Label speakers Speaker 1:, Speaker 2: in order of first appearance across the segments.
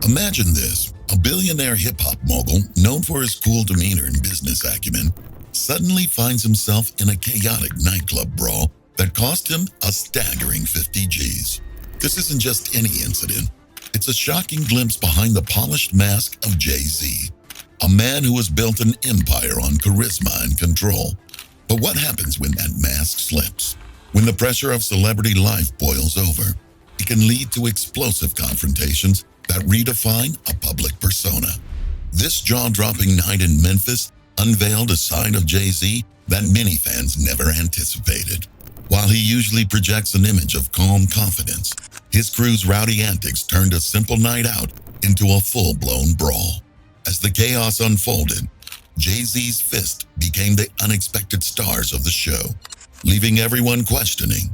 Speaker 1: Imagine this, a billionaire hip-hop mogul known for his cool demeanor and business acumen suddenly finds himself in a chaotic nightclub brawl that cost him a staggering 50 G's. This isn't just any incident. It's a shocking glimpse behind the polished mask of Jay-Z, a man who has built an empire on charisma and control. But what happens when that mask slips? When the pressure of celebrity life boils over, it can lead to explosive confrontations that redefine a public persona. This jaw-dropping night in Memphis unveiled a side of Jay-Z that many fans never anticipated. While he usually projects an image of calm confidence, his crew's rowdy antics turned a simple night out into a full-blown brawl. As the chaos unfolded, Jay-Z's fist became the unexpected stars of the show, leaving everyone questioning,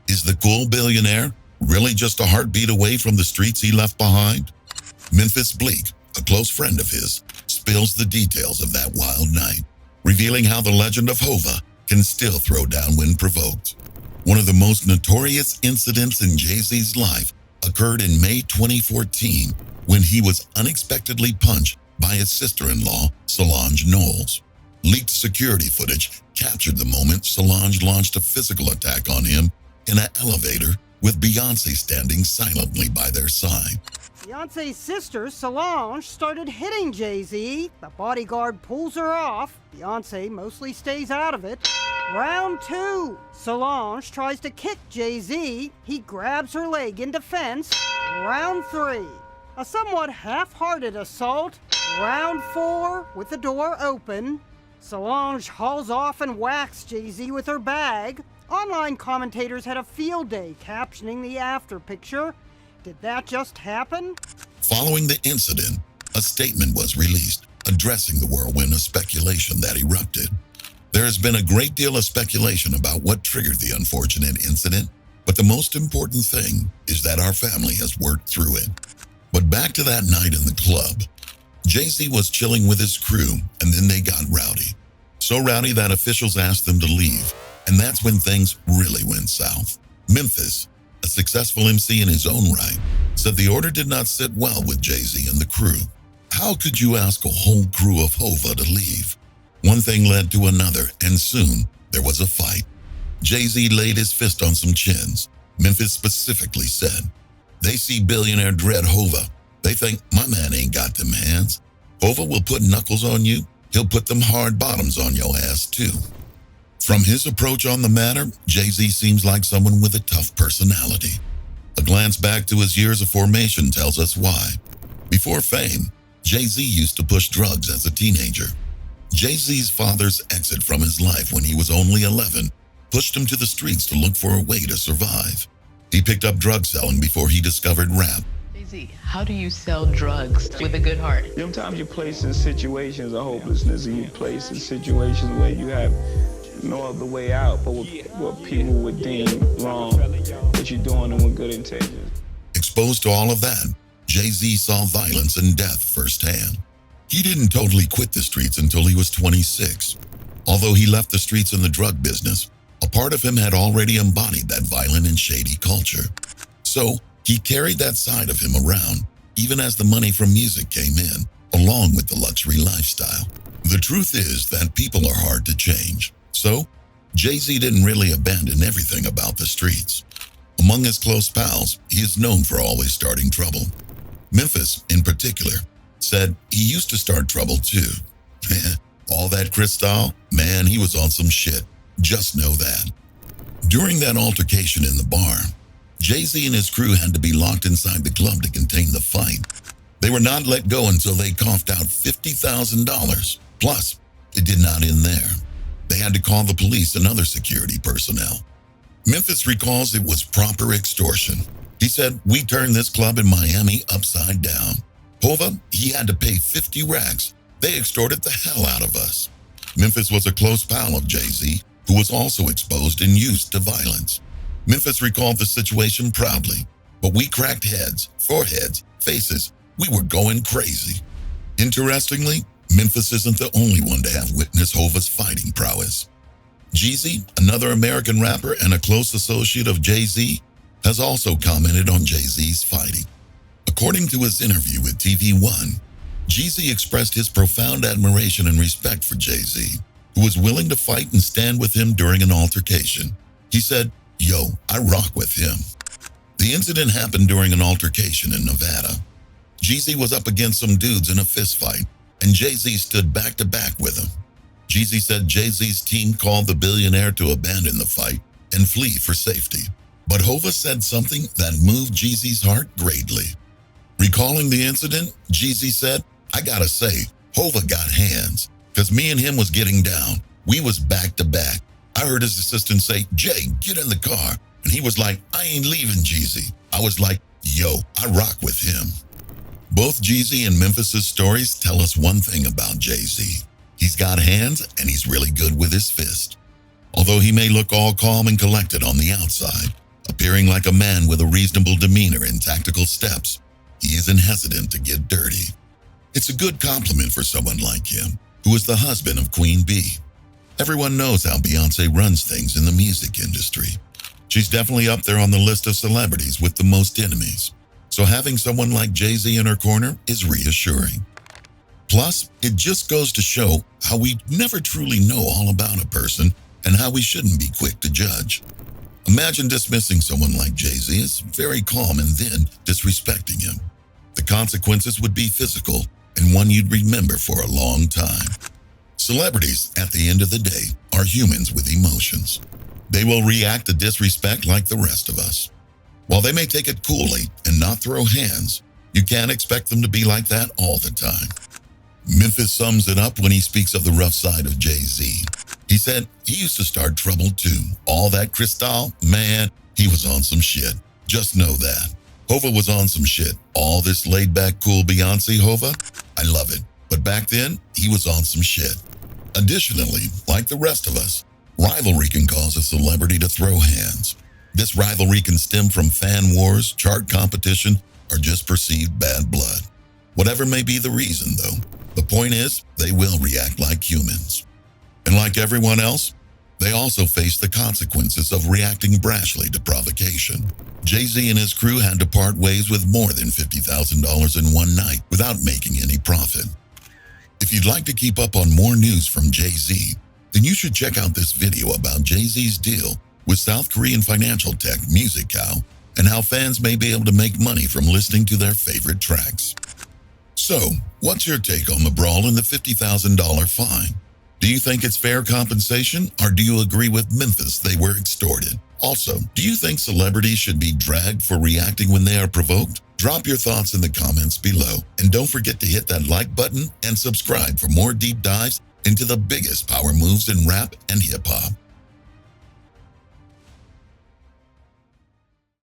Speaker 1: is the cool billionaire really just a heartbeat away from the streets he left behind? Memphis Bleak, a close friend of his, spills the details of that wild night, revealing how the legend of Hova can still throw down when provoked. One of the most notorious incidents in Jay-Z's life occurred in May 2014 when he was unexpectedly punched by his sister-in-law, Solange Knowles. Leaked security footage captured the moment Solange launched a physical attack on him in an elevator with Beyoncé standing silently by their side.
Speaker 2: Beyonce's sister, Solange, started hitting Jay-Z. The bodyguard pulls her off. Beyonce mostly stays out of it. Round 2. Solange tries to kick Jay-Z. He grabs her leg in defense. Round 3. A somewhat half-hearted assault. Round 4, with the door open. Solange hauls off and whacks Jay-Z with her bag. Online commentators had a field day captioning the after picture. Did that just happen?
Speaker 1: Following the incident, a statement was released addressing the whirlwind of speculation that erupted. There has been a great deal of speculation about what triggered the unfortunate incident, but the most important thing is that our family has worked through it. But back to that night in the club. Jay-Z was chilling with his crew, and then they got rowdy. So rowdy that officials asked them to leave, and that's when things really went south. Memphis, a successful MC in his own right, said the order did not sit well with Jay-Z and the crew. How could you ask a whole crew of Hova to leave? One thing led to another, and soon there was a fight. Jay-Z laid his fist on some chins. Memphis specifically said, "They see billionaire dread Hova. They think my man ain't got them hands. Hova will put knuckles on you. He'll put them hard bottoms on your ass too." From his approach on the matter, Jay-Z seems like someone with a tough personality. A glance back to his years of formation tells us why. Before fame, Jay-Z used to push drugs as a teenager. Jay-Z's father's exit from his life when he was only 11 pushed him to the streets to look for a way to survive. He picked up drug selling before he discovered rap.
Speaker 3: Jay-Z, how do you sell drugs with a good heart?
Speaker 4: Sometimes you're placed in situations of hopelessness, and you're placed in situations where you have no other way out but what people would deem wrong, but you're doing them with good intentions.
Speaker 1: Exposed to all of that, Jay-Z saw violence and death firsthand. He didn't totally quit the streets until he was 26. Although he left the streets in the drug business, a part of him had already embodied that violent and shady culture. So he carried that side of him around, even as the money from music came in, along with the luxury lifestyle. The truth is that people are hard to change. So, Jay-Z didn't really abandon everything about the streets. Among his close pals, he is known for always starting trouble. Memphis, in particular, said he used to start trouble too. All that Cristal, man, he was on some shit. Just know that. During that altercation in the bar, Jay-Z and his crew had to be locked inside the club to contain the fight. They were not let go until they coughed out $50,000. Plus, it did not end there. They had to call the police and other security personnel. Memphis recalls it was proper extortion. He said, "We turned this club in Miami upside down. Hova, he had to pay 50 racks. They extorted the hell out of us." Memphis was a close pal of Jay-Z, who was also exposed and used to violence. Memphis recalled the situation proudly, but we cracked heads, foreheads, faces. We were going crazy. Interestingly, Memphis isn't the only one to have witnessed Hova's fighting prowess. Jeezy, another American rapper and a close associate of Jay-Z, has also commented on Jay-Z's fighting. According to his interview with TV One, Jeezy expressed his profound admiration and respect for Jay-Z, who was willing to fight and stand with him during an altercation. He said, "Yo, I rock with him." The incident happened during an altercation in Nevada. Jeezy was up against some dudes in a fist fight, and Jay-Z stood back to back with him. Jeezy said Jay-Z's team called the billionaire to abandon the fight and flee for safety. But Hova said something that moved Jeezy's heart greatly. Recalling the incident, Jeezy said, "I gotta say, Hova got hands, because me and him was getting down. We was back to back. I heard his assistant say, 'Jay, get in the car.' And he was like, 'I ain't leaving, Jeezy.' I was like, 'Yo, I rock with him.'" Both Jeezy and Memphis' stories tell us one thing about Jay-Z. He's got hands and he's really good with his fist. Although he may look all calm and collected on the outside, appearing like a man with a reasonable demeanor and tactical steps, he isn't hesitant to get dirty. It's a good compliment for someone like him, who is the husband of Queen Bee. Everyone knows how Beyonce runs things in the music industry. She's definitely up there on the list of celebrities with the most enemies. So having someone like Jay-Z in her corner is reassuring. Plus, it just goes to show how we never truly know all about a person and how we shouldn't be quick to judge. Imagine dismissing someone like Jay-Z as very calm and then disrespecting him. The consequences would be physical and one you'd remember for a long time. Celebrities, at the end of the day, are humans with emotions. They will react to disrespect like the rest of us. While they may take it coolly and not throw hands, you can't expect them to be like that all the time. Memphis sums it up when he speaks of the rough side of Jay-Z. He said he used to start trouble too. All that Cristal, man, he was on some shit. Just know that. Hova was on some shit. All this laid-back, cool Beyonce Hova, I love it. But back then, he was on some shit. Additionally, like the rest of us, rivalry can cause a celebrity to throw hands. This rivalry can stem from fan wars, chart competition, or just perceived bad blood. Whatever may be the reason, though, the point is they will react like humans. And like everyone else, they also face the consequences of reacting brashly to provocation. Jay-Z and his crew had to part ways with more than $50,000 in one night without making any profit. If you'd like to keep up on more news from Jay-Z, then you should check out this video about Jay-Z's deal with South Korean financial tech Music Cow and how fans may be able to make money from listening to their favorite tracks. So, what's your take on the Brawl and the $50,000 fine? Do you think it's fair compensation, or do you agree with Memphis they were extorted? Also, do you think celebrities should be dragged for reacting when they are provoked? Drop your thoughts in the comments below, and don't forget to hit that like button and subscribe for more deep dives into the biggest power moves in rap and hip-hop.